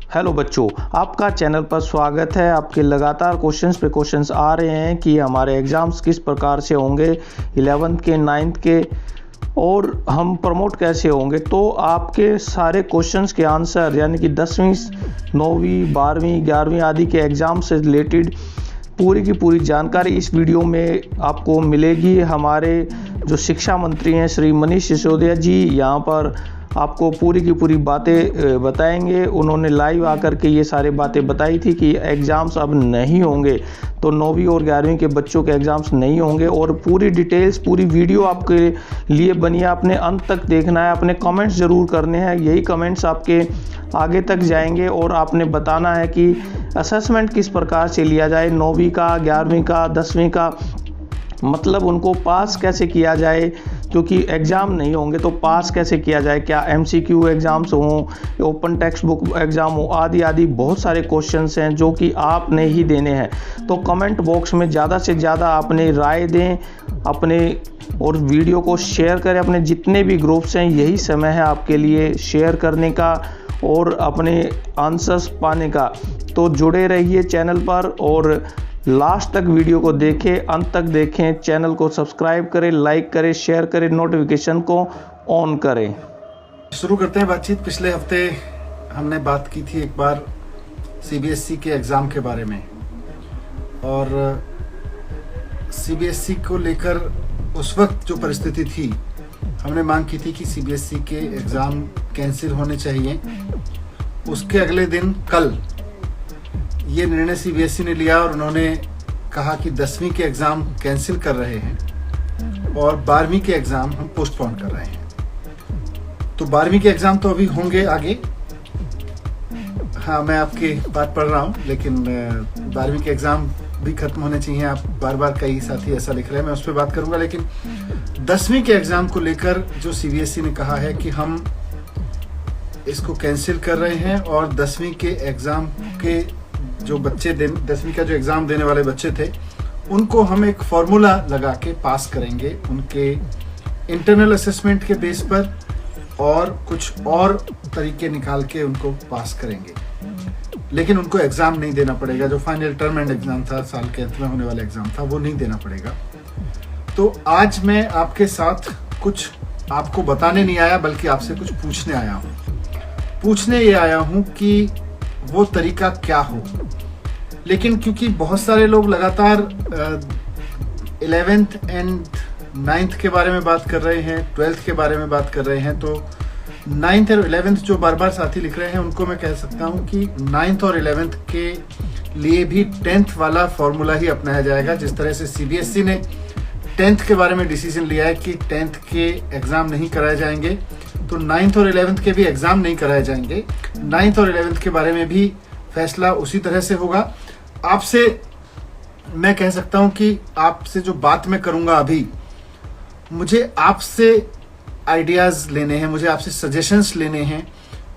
Hello बच्चों, आपका channel पर स्वागत है। आपके लगातार क्वेश्चंस पे क्वेश्चंस आ रहे हैं कि हमारे एग्ज़ाम्स किस प्रकार से होंगे 11th के 9th के और हम प्रमोट कैसे होंगे। तो आपके सारे क्वेश्चंस के आंसर यानी कि 10वीं 9वीं 12वीं 11वीं आदि के एग्ज़ाम से रिलेटेड पूरी की पूरी जानकारी इस वीडियो में आपको मिलेगी। हमारे जो शिक्षा मंत्री हैं श्री मनीष सिसोदिया जी यहाँ पर आपको पूरी की पूरी बातें बताएंगे। उन्होंने लाइव आकर के ये सारी बातें बताई थी कि एग्ज़ाम्स अब नहीं होंगे, तो 9वीं और 11वीं के बच्चों के एग्ज़ाम्स नहीं होंगे और पूरी डिटेल्स पूरी वीडियो आपके लिए बनी है। आपने अंत तक देखना है, अपने कमेंट्स ज़रूर करने हैं, यही कमेंट्स आपके आगे तक जाएंगे और आपने बताना है कि असेसमेंट किस प्रकार से लिया जाए 9वीं का 11वीं का 10वीं का, मतलब उनको पास कैसे किया जाए, क्योंकि एग्ज़ाम नहीं होंगे तो पास कैसे किया जाए। क्या MCQ एग्ज़ाम्स हों, ओपन टेक्स्ट बुक एग्ज़ाम हो, आदि आदि बहुत सारे क्वेश्चंस हैं जो कि आपने ही देने हैं। तो कमेंट बॉक्स में ज़्यादा से ज़्यादा अपने राय दें अपने और वीडियो को शेयर करें अपने जितने भी ग्रुप्स हैं। यही समय है आपके लिए शेयर करने का और अपने आंसर्स पाने का। तो जुड़े रहिए चैनल पर और लास्ट तक वीडियो को देखें, अंत तक देखें। चैनल को सब्सक्राइब करें, लाइक करें, शेयर करें, नोटिफिकेशन को ऑन करें। शुरू करते हैं बातचीत। पिछले हफ्ते हमने बात की थी एक बार CBSE के एग्ज़ाम के बारे में और CBSE को लेकर उस वक्त जो परिस्थिति थी, हमने मांग की थी कि CBSE के एग्ज़ाम कैंसिल होने चाहिए। उसके अगले दिन कल ये निर्णय CBSE ने लिया और उन्होंने कहा कि 10वीं के एग्ज़ाम कैंसिल कर रहे हैं और 12वीं के एग्ज़ाम हम पोस्टपोन कर रहे हैं। तो 12वीं के एग्ज़ाम तो अभी होंगे आगे। हाँ, मैं आपकी बात पढ़ रहा हूँ, लेकिन 12वीं के एग्ज़ाम भी खत्म होने चाहिए। आप बार बार कई साथी ऐसा लिख रहे हैं, मैं उस पर बात करूँगा। लेकिन 10वीं के एग्ज़ाम को लेकर जो CBSE ने कहा है कि हम इसको कैंसिल कर रहे हैं और 10वीं के एग्ज़ाम के जो बच्चे 10वीं का जो एग्ज़ाम देने वाले बच्चे थे उनको हम एक फॉर्मूला लगा के पास करेंगे, उनके इंटरनल असेसमेंट के बेस पर और कुछ और तरीके निकाल के उनको पास करेंगे। लेकिन उनको एग्ज़ाम नहीं देना पड़ेगा। जो फाइनल टर्म एंड एग्ज़ाम था, साल के अंत में होने वाला एग्ज़ाम था, वो नहीं देना पड़ेगा। तो आज मैं आपके साथ कुछ आपको बताने नहीं आया, बल्कि आपसे कुछ पूछने आया हूँ। पूछने ये आया हूँ कि वो तरीका क्या हो। लेकिन क्योंकि बहुत सारे लोग लगातार 11th एंड 9th के बारे में बात कर रहे हैं, 12th के बारे में बात कर रहे हैं, तो 9th और 11th जो बार बार साथी लिख रहे हैं उनको मैं कह सकता हूं कि 9th और 11th के लिए भी 10th वाला फॉर्मूला ही अपनाया जाएगा। जिस तरह से CBSE ने 10th के बारे में डिसीजन लिया है कि 10th के एग्ज़ाम नहीं कराए जाएंगे, तो 9th और 11th के भी एग्ज़ाम नहीं कराए जाएंगे। 9th और 11th के बारे में भी फैसला उसी तरह से होगा। आपसे मैं कह सकता हूं कि आपसे जो बात मैं करूंगा अभी, मुझे आपसे आइडियाज़ लेने हैं, मुझे आपसे सजेशंस लेने हैं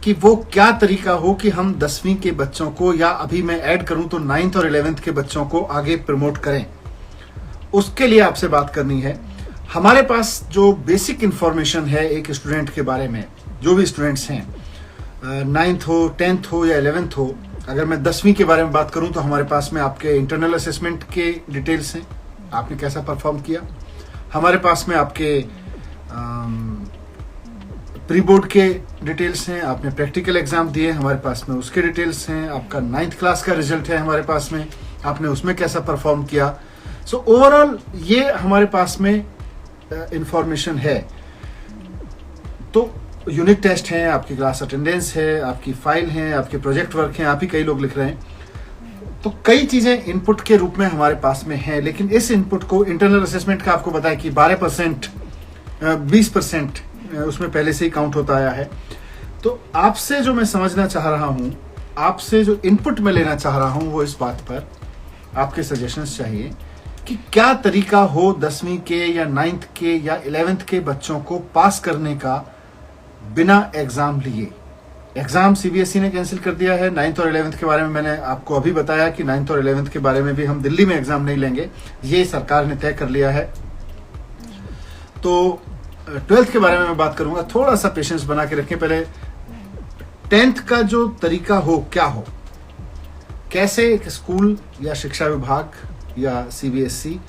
कि वो क्या तरीका हो कि हम 10वीं के बच्चों को, या अभी मैं ऐड करूं तो 9th और 11th के बच्चों को आगे प्रमोट करें। उसके लिए आपसे बात करनी है। हमारे पास जो बेसिक इंफॉर्मेशन है एक स्टूडेंट के बारे में, जो भी स्टूडेंट्स हैं, 9th हो, 10th हो या 11th हो, अगर मैं 10वीं के बारे में बात करूं तो हमारे पास में आपके इंटरनल असेसमेंट के डिटेल्स हैं, आपने कैसा परफॉर्म किया। हमारे पास में आपके प्री बोर्ड के डिटेल्स हैं, आपने प्रैक्टिकल एग्जाम दिए, हमारे पास में उसके डिटेल्स हैं। आपका 9th क्लास का रिजल्ट है हमारे पास में, आपने उसमें कैसा परफॉर्म किया। सो ओवरऑल ये हमारे पास में इंफॉर्मेशन है। तो यूनिट टेस्ट हैं, आपकी क्लास अटेंडेंस है, आपकी फाइल है, आपके प्रोजेक्ट वर्क हैं, आप ही कई लोग लिख रहे हैं। तो कई चीजें इनपुट के रूप में हमारे पास में है। लेकिन इस इनपुट को इंटरनल असेसमेंट का आपको बताया कि 12% 20% उसमें पहले से ही काउंट होता आया है। तो आपसे जो मैं समझना चाह रहा हूं, आपसे जो इनपुट मैं लेना चाह रहा हूं, वो इस बात पर आपके सजेशंस चाहिए कि क्या तरीका हो 10वीं के या 9th के या 11th के बच्चों को पास करने का बिना एग्जाम लिए। एग्जाम CBSE ने कैंसिल कर दिया है। 9th और 11th के बारे में मैंने आपको अभी बताया कि 9th और 11th के बारे में भी हम दिल्ली में एग्जाम नहीं लेंगे, ये सरकार ने तय कर लिया है। तो 12th के बारे में मैं बात करूंगा। थोड़ा सा पेशेंस बना के रखें। पहले 10th का जो तरीका हो क्या हो, कैसे एक स्कूल या शिक्षा विभाग या सीबीएसई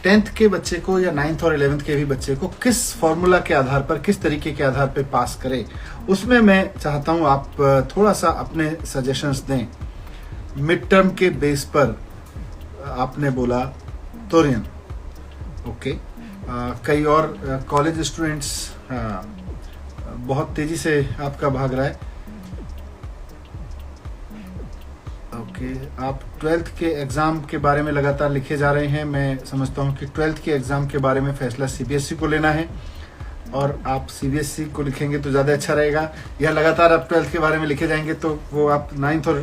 10th के बच्चे को या 9th और 11th के भी बच्चे को किस फॉर्मूला के आधार पर, किस तरीके के आधार पर पास करे, उसमें मैं चाहता हूं आप थोड़ा सा अपने सजेशंस दें। मिड टर्म के बेस पर आपने बोला तोरियन, ओके। कई और कॉलेज स्टूडेंट्स बहुत तेजी से आपका भाग रहा है, ओके। आप 12th के एग्जाम के बारे में लगातार लिखे जा रहे हैं। मैं समझता हूं कि 12th के एग्जाम के बारे में फैसला सीबीएसई को लेना है और आप सीबीएसई को लिखेंगे तो ज़्यादा अच्छा रहेगा, या लगातार आप 12th के बारे में लिखे जाएंगे तो वो आप 9th और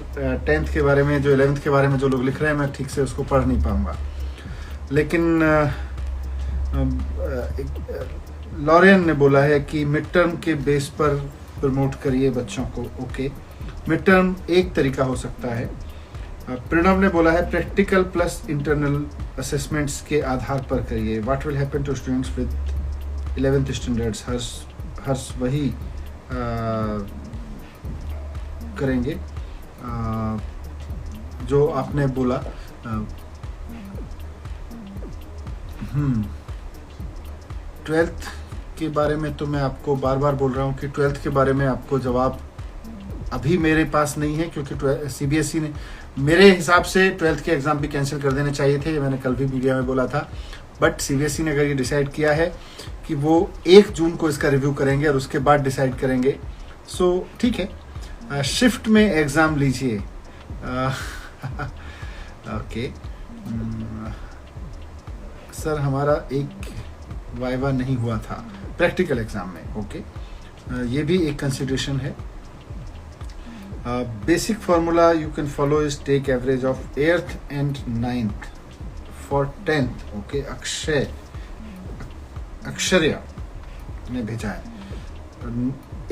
10th के बारे में, जो 11th के बारे में जो लोग लिख रहे हैं, मैं ठीक से उसको पढ़ नहीं पाऊंगा। लेकिन लॉरियन ने बोला है कि मिड टर्म के बेस पर प्रमोट करिए बच्चों को, ओके। मिड टर्म एक तरीका हो सकता है। प्रणव ने बोला है प्रैक्टिकल प्लस इंटरनल असेसमेंट्स के आधार पर करिए। What will happen to students with 11th standards, Harsh वही करेंगे जो आपने बोला। 12th के बारे में तो मैं आपको बार बार बोल रहा हूँ कि 12th के बारे में आपको जवाब अभी मेरे पास नहीं है, क्योंकि सीबीएसई ने मेरे हिसाब से 12th के एग्ज़ाम भी कैंसिल कर देने चाहिए थे, मैंने कल भी मीडिया में बोला था। बट सीबीएसई ने अगर ये डिसाइड किया है कि वो 1 जून को इसका रिव्यू करेंगे और उसके बाद डिसाइड करेंगे, सो ठीक है, शिफ्ट में एग्ज़ाम लीजिए। ओके सर, हमारा एक वाइवा नहीं हुआ था प्रैक्टिकल एग्जाम में, ओके। ये भी एक कंसिडरेशन है। Basic formula you can follow is take average of 8th and 9th for 10th, okay. Aksharya ने भेजा है।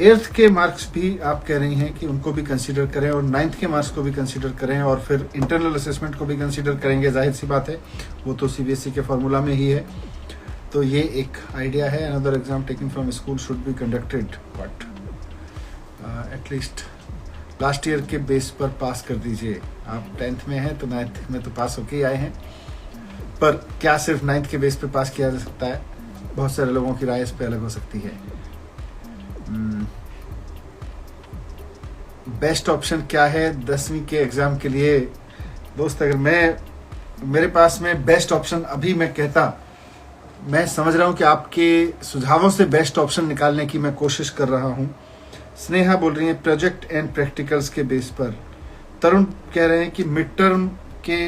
8th के मार्क्स भी आप कह रही हैं कि उनको भी कंसीडर करें और 9th के मार्क्स को भी कंसीडर करें और फिर इंटरनल असेसमेंट को भी कंसीडर करेंगे, जाहिर सी बात है, वो तो सीबीएसई के फार्मूला में ही है। तो ये एक आइडिया है। Another exam taken from school should be conducted but at least last year के बेस पर पास कर दीजिए। आप 10th में हैं तो 9th में तो पास होके ही आए हैं, पर क्या सिर्फ 9th के बेस पे पास किया जा सकता है? बहुत सारे लोगों की राय इस पे अलग हो सकती है। बेस्ट ऑप्शन क्या है 10वीं के एग्जाम के लिए? दोस्त, अगर मेरे पास में बेस्ट ऑप्शन अभी मैं कहता, मैं समझ रहा हूं कि आपके सुझावों से बेस्ट ऑप्शन निकालने की मैं कोशिश कर रहा हूं। स्नेहा बोल रही है प्रोजेक्ट एंड प्रैक्टिकल्स के बेस पर। तरुण कह रहे हैं कि मिड टर्म के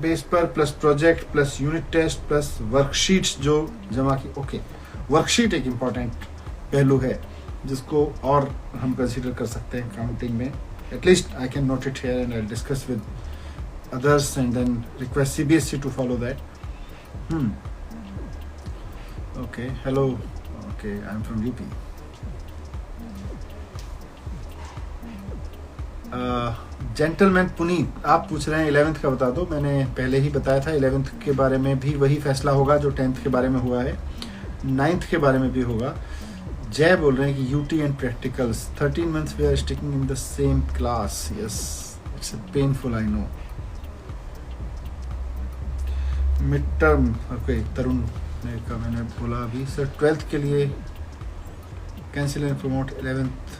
बेस पर plus project plus unit test plus worksheets जो जमा की, ओके। वर्कशीट एक इम्पॉर्टेंट पहलू है जिसको और हम कंसीडर कर सकते हैं काउंटिंग में। At least I can note it here and I discuss with others and then request CBSE to follow that. Okay, hello, okay, I am from UP. Gentleman Puneet, आप पूछ रहे हैं 11th का बता दो। मैंने पहले ही बताया था 11th के बारे में भी वही फैसला होगा जो 10th के बारे में हुआ है, 9th के बारे में भी होगा। जय बोल रहे हैं कि UT and practicals 13 months we are sticking in the same class. Yes, it's painful, I know. Mid term, okay, Tarun ने का मैंने बोला अभी। सर 12th के लिए cancel and promote 11th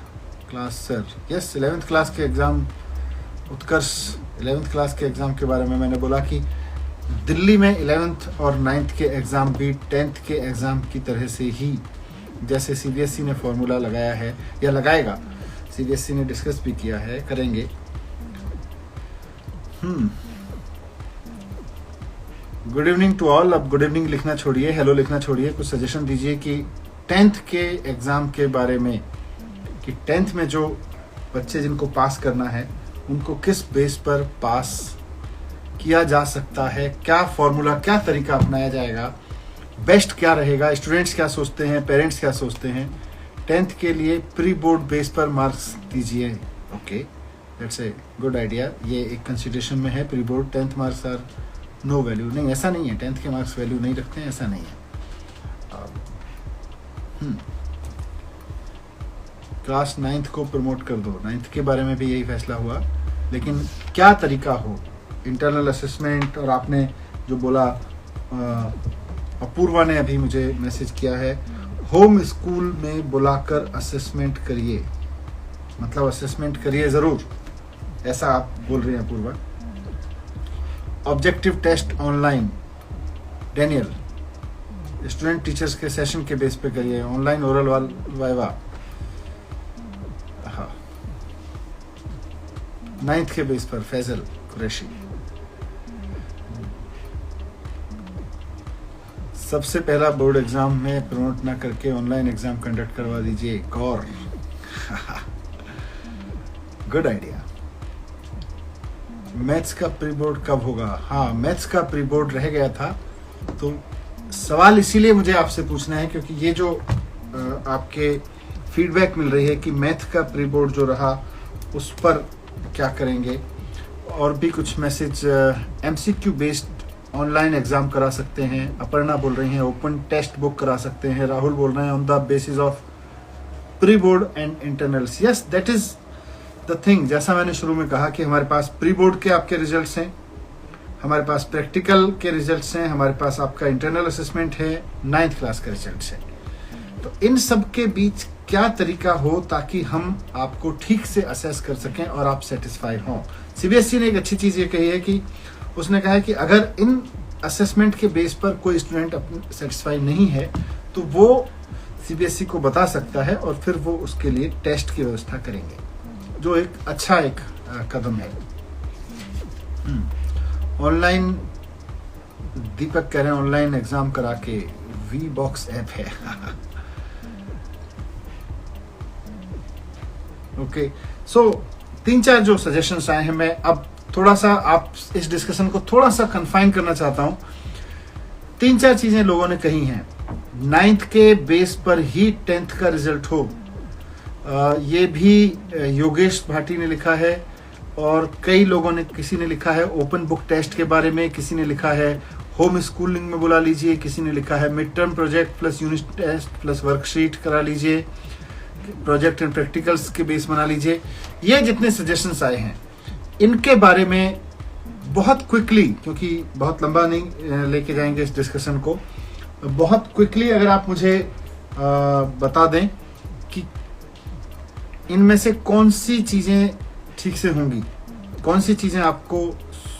class. Sir yes, 11th class के एग्ज़ाम, उत्कर्ष 11th क्लास के exam के बारे में मैंने बोला कि दिल्ली में 11th और 9th के एग्ज़ाम भी 10th के एग्ज़ाम की तरह से ही, जैसे सीबीएसई ने फॉर्मूला लगाया है या लगाएगा, सीबीएसई ने डिस्कस भी किया है, करेंगे। Good evening to all. अब गुड इवनिंग लिखना छोड़िए, हेलो लिखना छोड़िए, कुछ सजेशन दीजिए कि 10th के एग्ज़ाम के बारे में, कि 10th में जो बच्चे जिनको पास करना है उनको किस बेस पर पास किया जा सकता है, क्या फॉर्मूला, क्या तरीका अपनाया जाएगा, बेस्ट क्या रहेगा, स्टूडेंट्स क्या सोचते हैं, पेरेंट्स क्या सोचते हैं। 10th के लिए प्री बोर्ड बेस पर मार्क्स दीजिए, okay, that's a good idea. ये एक कंसिडरेशन में है। Pre board 10th marks are no value, नहीं ऐसा नहीं है, 10th के मार्क्स वैल्यू नहीं रखते हैं, ऐसा नहीं है। क्लास 9th को प्रमोट कर दो। 9th के बारे में भी यही फैसला हुआ, लेकिन क्या तरीका हो, इंटरनल असेसमेंट, और आपने जो बोला, अपूर्वा ने अभी मुझे मैसेज किया है, होम स्कूल में बुलाकर असेसमेंट करिए, मतलब असेसमेंट करिए ज़रूर, ऐसा आप बोल रहे हैं Apoorva. Objective test online, Daniel, student teachers के सेशन के बेस पे करिए, ऑनलाइन ओरल वाइवा, हाँ 9th के बेस पर, फैजल कुरैशी। सबसे पहला बोर्ड एग्जाम में प्रमोट ना करके ऑनलाइन एग्जाम कंडक्ट करवा दीजिए, गौर। Good idea. मैथ्स का प्री बोर्ड कब होगा? हाँ, मैथ्स का प्री बोर्ड रह गया था, तो सवाल इसीलिए मुझे आपसे पूछना है क्योंकि ये जो आपके फीडबैक मिल रही है कि मैथ का प्री बोर्ड जो रहा उस पर क्या करेंगे, और भी कुछ message, MCQ based online exam करा सकते हैं, अपर्णा बोल रही हैं ओपन टेस्ट बुक करा सकते हैं, राहुल बोल रहे हैं on the basis of pre board and internals. Yes, that is the thing. जैसा मैंने शुरू में कहा कि हमारे पास प्री बोर्ड के आपके रिजल्ट्स हैं, हमारे पास प्रैक्टिकल के रिजल्ट्स हैं, हमारे पास आपका इंटरनल असेसमेंट है, 9th क्लास का रिजल्ट्स है। तो इन सब के बीच क्या तरीका हो ताकि हम आपको ठीक से असेस कर सकें और आप सेटिस्फाई हों। CBSE ने एक अच्छी चीज़ ये कही है कि उसने कहा है कि अगर इन असेसमेंट के बेस पर कोई स्टूडेंट सेटिस्फाई नहीं है तो वो CBSE को बता सकता है और फिर वो उसके लिए टेस्ट की व्यवस्था करेंगे, जो एक अच्छा कदम है। ऑनलाइन, दीपक कह रहे हैं ऑनलाइन एग्जाम करा के, VBox ऐप है। ओके, सो 3-4 जो सजेशंस आए हैं, मैं अब थोड़ा सा आप इस डिस्कशन को थोड़ा सा कन्फाइन करना चाहता हूं। 3-4 चीजें लोगों ने कही हैं। 9th के बेस पर ही 10th का रिजल्ट हो, ये भी योगेश भाटी ने लिखा है, और कई लोगों ने, किसी ने लिखा है ओपन बुक टेस्ट के बारे में, किसी ने लिखा है होम स्कूलिंग में बुला लीजिए, किसी ने लिखा है mid term project plus unit test plus worksheet करा लीजिए, प्रोजेक्ट एंड प्रैक्टिकल्स के बेस बना लीजिए। ये जितने सजेशंस आए हैं इनके बारे में बहुत क्विकली, क्योंकि बहुत लंबा नहीं लेके जाएंगे इस डिस्कशन को, बहुत क्विकली अगर आप मुझे बता दें कि इनमें से कौन सी चीजें ठीक से होंगी, कौन सी चीजें आपको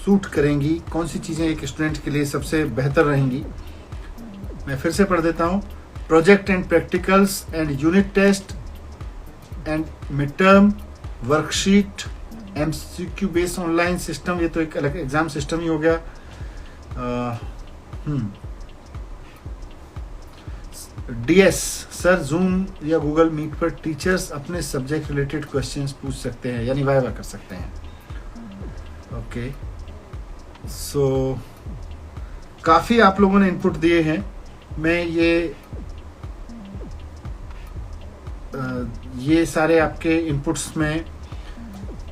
सूट करेंगी, कौन सी चीजें एक स्टूडेंट के लिए सबसे बेहतर रहेंगी। मैं फिर से पढ़ देता हूं। Project and practicals and unit test and mid term, worksheet, MCQ based online system, ये तो एक अलग एग्जाम सिस्टम ही हो गया। DS सर, जूम या गूगल मीट पर टीचर्स अपने सब्जेक्ट रिलेटेड क्वेश्चंस पूछ सकते हैं, यानी वाइवा कर सकते हैं। ओके, सो काफी आप लोगों ने इनपुट दिए हैं। मैं ये सारे आपके इनपुट्स में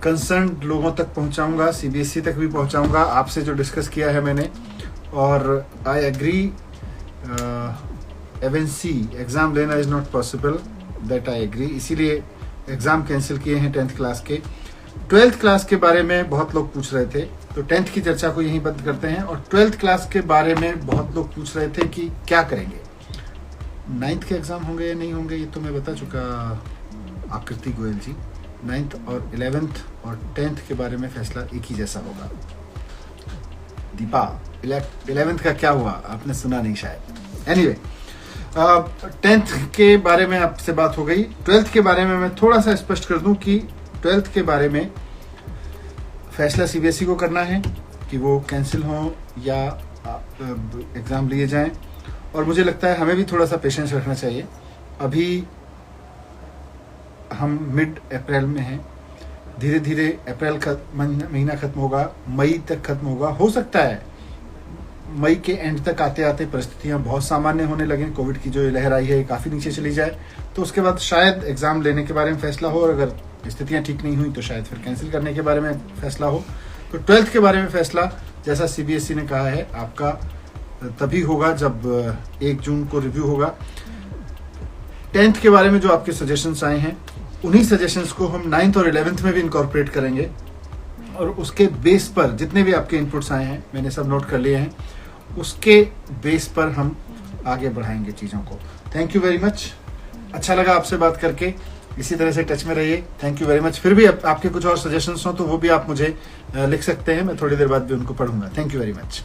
कंसर्न लोगों तक पहुंचाऊंगा, CBSE तक भी पहुंचाऊंगा, आपसे जो डिस्कस किया है मैंने। और आई एग्री, एवेंसी एग्जाम लेना is not possible, that I agree, इसीलिए एग्जाम कैंसिल किए हैं 10th क्लास के। 12th क्लास के बारे में बहुत लोग पूछ रहे थे, तो 10th की चर्चा को यहीं बंद करते हैं। और 12th क्लास के बारे में बहुत लोग पूछ रहे थे कि क्या करेंगे, 9th के एग्जाम होंगे या नहीं होंगे, ये तो मैं बता चुका आकृति गोयल जी। 9th और 11th और 10th के बारे में फैसला एक ही जैसा होगा। दीपा, 11th का क्या हुआ, आपने सुना नहीं शायद। एनीवे, 10th के बारे में आपसे बात हो गई। 12th के बारे में मैं थोड़ा सा स्पष्ट कर दूं कि 12th के बारे में फैसला CBSE को करना है कि वो कैंसिल हो या एग्ज़ाम लिए जाएं। और मुझे लगता है हमें भी थोड़ा सा पेशेंस रखना चाहिए। अभी हम मिड अप्रैल में हैं, धीरे धीरे अप्रैल का महीना खत्म होगा, मई तक खत्म होगा। हो सकता है मई के एंड तक आते आते परिस्थितियां बहुत सामान्य होने लगें, कोविड की जो लहर आई है काफ़ी नीचे चली जाए, तो उसके बाद शायद एग्ज़ाम लेने के बारे में फैसला हो, और अगर स्थितियां ठीक नहीं हुई तो शायद फिर कैंसिल करने के बारे में फैसला हो। तो 12th के बारे में फैसला, जैसा CBSE ने कहा है, आपका तभी होगा जब 1 जून को रिव्यू होगा। 10th के बारे में जो आपके सजेशंस आए हैं उन्हीं सजेशंस को हम 9th और 11th में भी इनकॉर्पोरेट करेंगे और उसके बेस पर जितने भी आपके इनपुट्स आए हैं मैंने सब नोट कर लिए हैं, उसके बेस पर हम आगे बढ़ाएंगे चीज़ों को। थैंक यू वेरी मच, अच्छा लगा आपसे बात करके, इसी तरह से टच में रहिए। Thank you very much. फिर भी आपके कुछ और सजेशंस हो तो वो भी आप मुझे लिख सकते हैं, मैं थोड़ी देर बाद भी उनको पढ़ूंगा। Thank you very much.